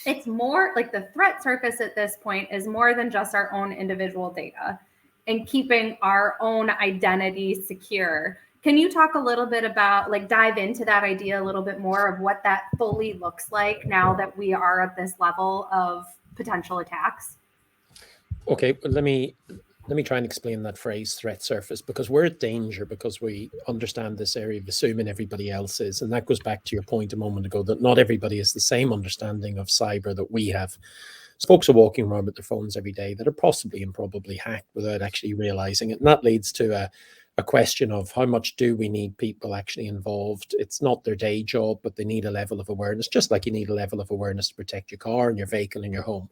it's more like the threat surface at this point is more than just our own individual data and keeping our own identity secure. Can you talk a little bit about, like, dive into that idea a little bit more of what that fully looks like now that we are at this level of potential attacks? Okay, well, let me try and explain that phrase, threat surface, because we're at danger because we understand this area of assuming everybody else is. And that goes back to your point a moment ago that not everybody has the same understanding of cyber that we have. So folks are walking around with their phones every day that are possibly and probably hacked without actually realizing it. And that leads to a question of how much do we need people actually involved? It's not their day job, but they need a level of awareness, just like you need a level of awareness to protect your car and your vehicle and your home.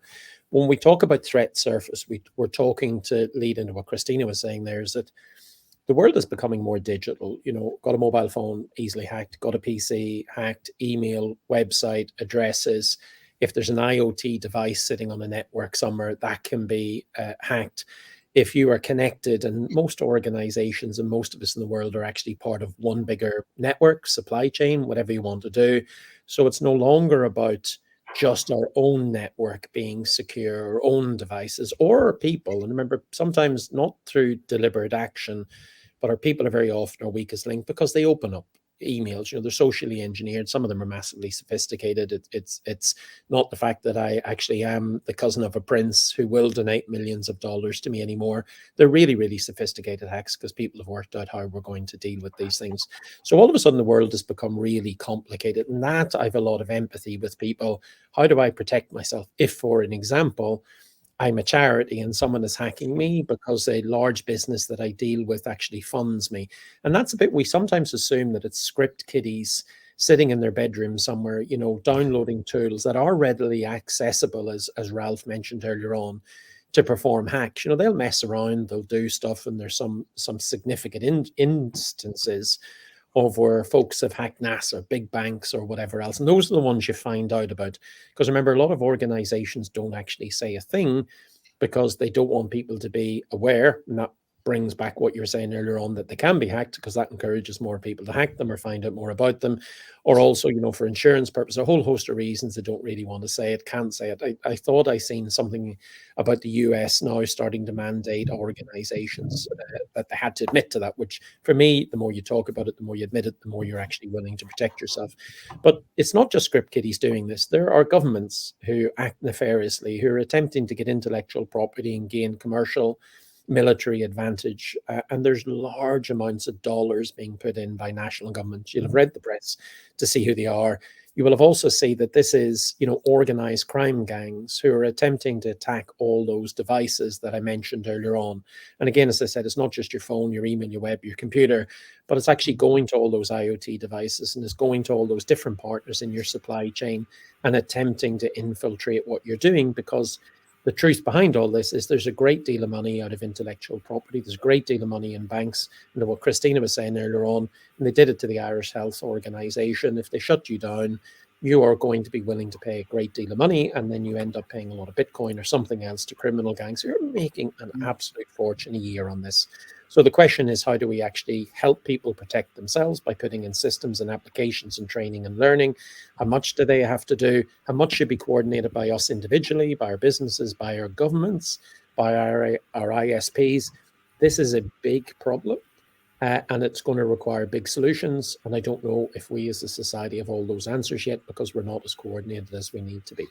When we talk about threat surface, we're talking to lead into what Christina was saying there is that the world is becoming more digital. You know, got a mobile phone easily hacked, got a PC hacked, email, website, addresses. If there's an IoT device sitting on a network somewhere, that can be hacked. If you are connected, and most organizations and most of us in the world are actually part of one bigger network, supply chain, whatever you want to do. So it's no longer about just our own network being secure, our own devices, or our people. And remember, sometimes not through deliberate action, but our people are very often our weakest link because they open up emails. You know, they're socially engineered. Some of them are massively sophisticated. It's not the fact that I actually am the cousin of a prince who will donate millions of dollars to me anymore. They're really, really sophisticated hacks because people have worked out how we're going to deal with these things. So all of a sudden, the world has become really complicated, and that I have a lot of empathy with people. How do I protect myself if, for an example, I'm a charity and someone is hacking me because a large business that I deal with actually funds me? And that's a bit, we sometimes assume that it's script kiddies sitting in their bedroom somewhere, you know, downloading tools that are readily accessible, as Ralph mentioned earlier on, to perform hacks. You know, they'll mess around, they'll do stuff, and there's some significant instances of where folks have hacked NASA, big banks, or whatever else. And those are the ones you find out about. Because remember, a lot of organizations don't actually say a thing because they don't want people to be aware. And that brings back what you were saying earlier on, that they can be hacked, because that encourages more people to hack them or find out more about them. Or also, you know, for insurance purposes, a whole host of reasons they don't really want to say it, can't say it. I thought I seen something about the US now starting to mandate organizations that they had to admit to that, which for me, the more you talk about it, the more you admit it, the more you're actually willing to protect yourself. But it's not just script kiddies doing this. There are governments who act nefariously, who are attempting to get intellectual property and gain commercial military advantage. And there's large amounts of dollars being put in by national governments. You'll have read the press to see who they are. You will have also seen that this is, you know, organized crime gangs who are attempting to attack all those devices that I mentioned earlier on. And again, as I said, it's not just your phone, your email, your web, your computer, but it's actually going to all those IoT devices, and it's going to all those different partners in your supply chain and attempting to infiltrate what you're doing. Because the truth behind all this is there's a great deal of money out of intellectual property. There's a great deal of money in banks. And what Christina was saying earlier on, and they did it to the Irish Health Organization, if they shut you down, you are going to be willing to pay a great deal of money, and then you end up paying a lot of Bitcoin or something else to criminal gangs. You're making an absolute fortune a year on this. So the question is, how do we actually help people protect themselves by putting in systems and applications and training and learning? How much do they have to do? How much should be coordinated by us individually, by our businesses, by our governments, by our ISPs? This is a big problem. And it's going to require big solutions. And I don't know if we as a society have all those answers yet, because we're not as coordinated as we need to be.